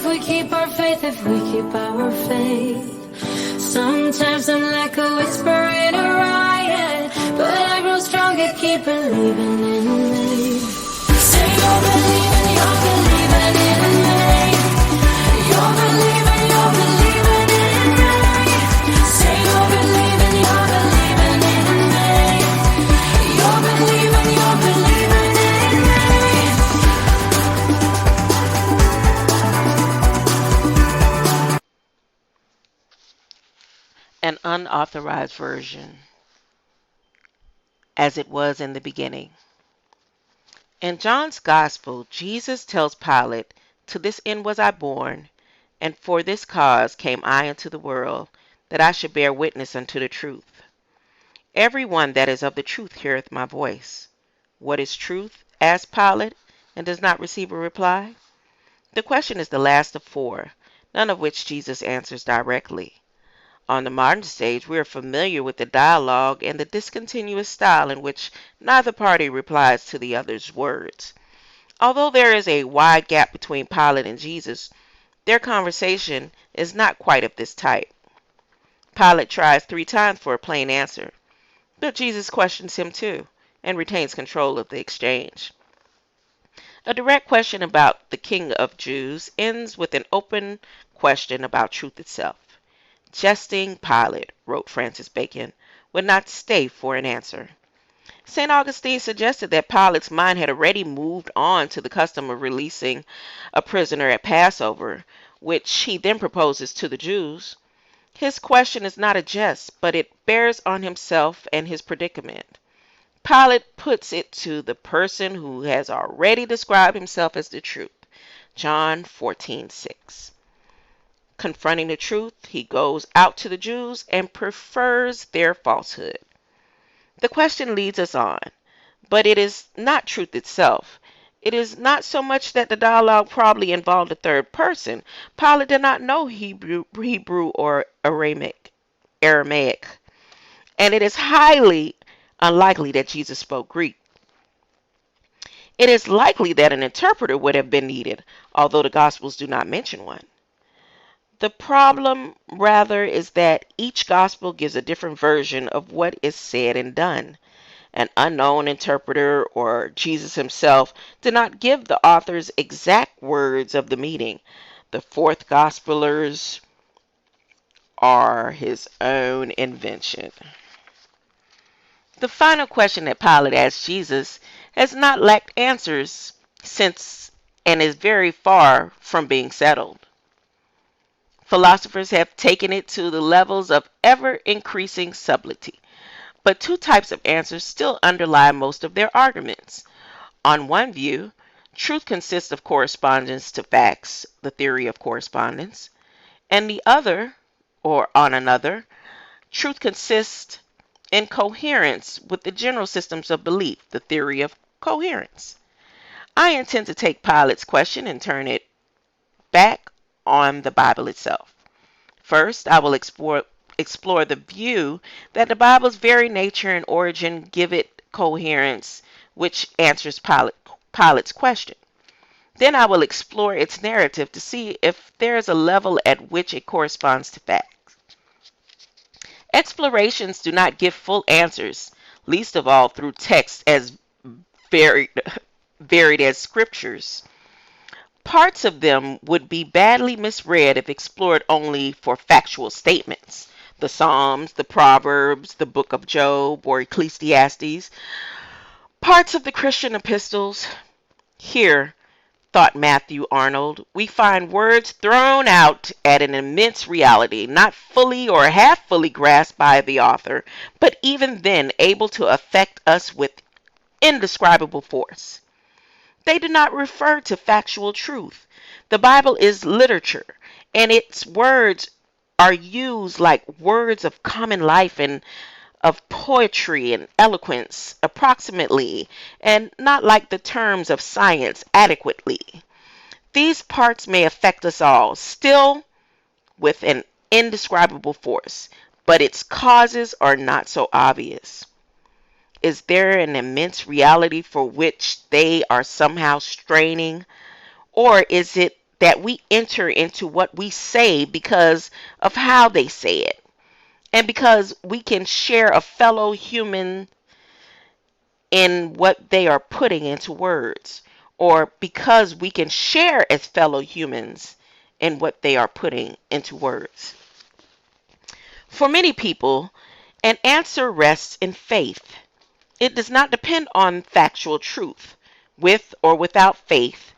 we keep our faith, if we keep our faith. Sometimes I'm like a whisper in a riot, but I grow stronger, keep believing in me. Say you're believing in me. You're believing in me. Say you're believing in me. You're believing in me. An unauthorized version, as it was in the beginning. In John's Gospel, Jesus tells Pilate, "To this end was I born, and for this cause came I into the world, that I should bear witness unto the truth. Every one that is of the truth heareth my voice." What is truth? Asked Pilate, and does not receive a reply. The question is the last of four, none of which Jesus answers directly. On the modern stage, we are familiar with the dialogue and the discontinuous style in which neither party replies to the other's words. Although there is a wide gap between Pilate and Jesus, their conversation is not quite of this type. Pilate tries 3 times for a plain answer, but Jesus questions him too and retains control of the exchange. A direct question about the King of Jews ends with an open question about truth itself. Jesting Pilate, wrote Francis Bacon, would not stay for an answer. St. Augustine suggested that Pilate's mind had already moved on to the custom of releasing a prisoner at Passover, which he then proposes to the Jews. His question is not a jest, but it bears on himself and his predicament. Pilate puts it to the person who has already described himself as the truth. John 14:6. Confronting the truth, he goes out to the Jews and prefers their falsehood. The question leads us on, but it is not truth itself. It is not so much that the dialogue probably involved a third person. Pilate did not know Hebrew or Aramaic, and it is highly unlikely that Jesus spoke Greek. It is likely that an interpreter would have been needed, although the Gospels do not mention one. The problem, rather, is that each gospel gives a different version of what is said and done. An unknown interpreter or Jesus himself did not give the authors exact words of the meeting. The fourth gospelers are his own invention. The final question that Pilate asked Jesus has not lacked answers since and is very far from being settled. Philosophers have taken it to the levels of ever-increasing subtlety, but 2 types of answers still underlie most of their arguments. On one view, truth consists of correspondence to facts, the theory of correspondence, and the other, or on another, truth consists in coherence with the general systems of belief, the theory of coherence. I intend to take Pilate's question and turn it back on the Bible itself. First, I will explore the view that the Bible's very nature and origin give it coherence, which answers Pilate's question. Then I will explore its narrative to see if there is a level at which it corresponds to facts. Explorations do not give full answers, least of all through texts as varied as scriptures. Parts of them would be badly misread if explored only for factual statements. The Psalms, the Proverbs, the Book of Job, or Ecclesiastes. Parts of the Christian epistles. Here, thought Matthew Arnold, we find words thrown out at an immense reality, not fully or half fully grasped by the author, but even then able to affect us with indescribable force. They do not refer to factual truth. The Bible is literature, and its words are used like words of common life and of poetry and eloquence approximately, and not like the terms of science adequately. These parts may affect us all, still with an indescribable force, but its causes are not so obvious. Is there an immense reality for which they are somehow straining, or is it that we enter into what we say because of how they say it, and because we can share a fellow human in what they are putting into words, or because we can share as fellow humans in what they are putting into words. For many people, an answer rests in faith. It does not depend on factual truth. With or without faith,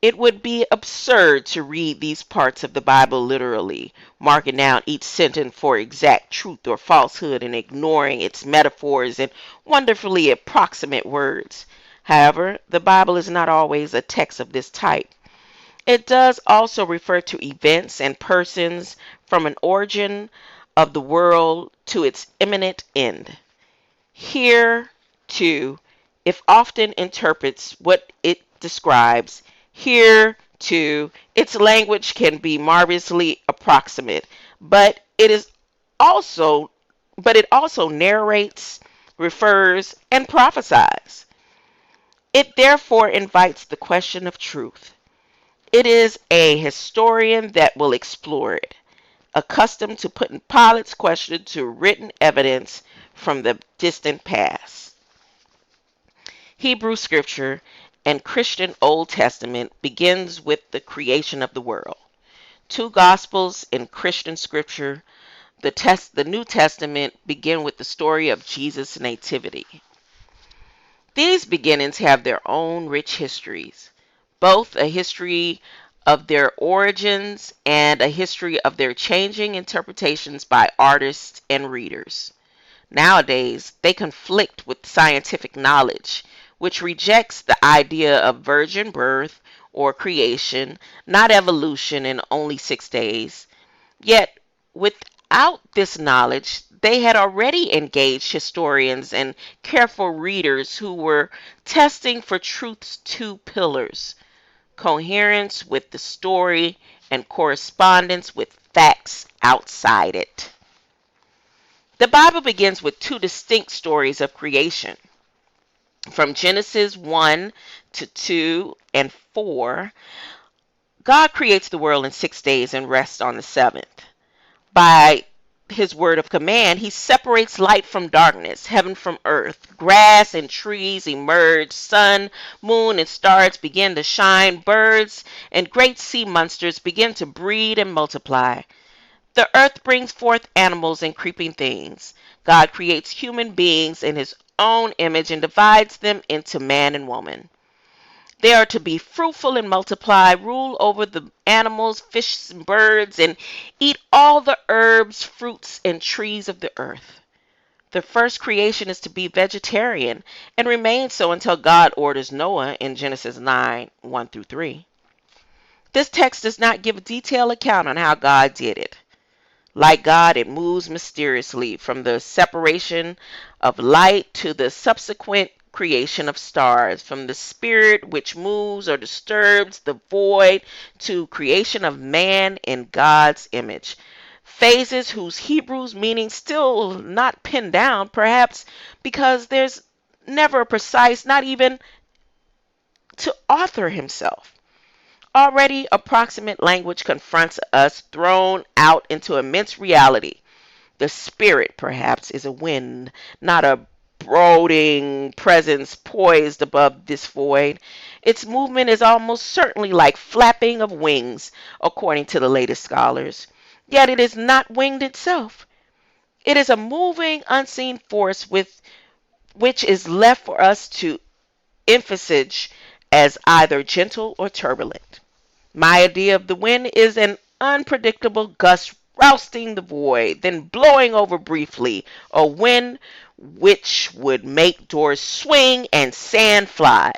it would be absurd to read these parts of the Bible literally, marking down each sentence for exact truth or falsehood and ignoring its metaphors and wonderfully approximate words. However, the Bible is not always a text of this type. It does also refer to events and persons from an origin of the world to its imminent end. Here, too, if often interprets what it describes. Here, too, its language can be marvelously approximate, but also it also narrates, refers, and prophesies. It therefore invites the question of truth. It is a historian that will explore it, accustomed to putting Pilate's question to written evidence from the distant past. Hebrew scripture and Christian Old Testament begins with the creation of the world. Two gospels in Christian scripture, the New Testament, begin with the story of Jesus' nativity. These beginnings have their own rich histories, both a history of their origins and a history of their changing interpretations by artists and readers. Nowadays, they conflict with scientific knowledge, which rejects the idea of virgin birth or creation, not evolution in only 6 days. Yet, without this knowledge, they had already engaged historians and careful readers who were testing for truth's two pillars: coherence with the story and correspondence with facts outside it. The Bible begins with two distinct stories of creation. From Genesis 1 to 2 and 4, God creates the world in 6 days and rests on the seventh. By his word of command, he separates light from darkness, heaven from earth. Grass and trees emerge, sun, moon, and stars begin to shine, birds and great sea monsters begin to breed and multiply. The earth brings forth animals and creeping things. God creates human beings in his own image and divides them into man and woman. They are to be fruitful and multiply, rule over the animals, fish, and birds, and eat all the herbs, fruits, and trees of the earth. The first creation is to be vegetarian and remain so until God orders Noah in Genesis 9, 1 through 3. This text does not give a detailed account on how God did it. Like God, it moves mysteriously from the separation of light to the subsequent creation of stars, from the spirit which moves or disturbs the void to creation of man in God's image. Phases whose Hebrew meaning still not pinned down, perhaps because there's never a precise, not even to author himself. Already approximate language confronts us, thrown out into immense reality. The spirit, perhaps, is a wind, not a brooding presence poised above this void. Its movement is almost certainly like flapping of wings, according to the latest scholars. Yet it is not winged itself. It is a moving, unseen force which is left for us to emphasize as either gentle or turbulent. My idea of the wind is an unpredictable gust rousting the void, then blowing over briefly, a wind which would make doors swing and sand fly.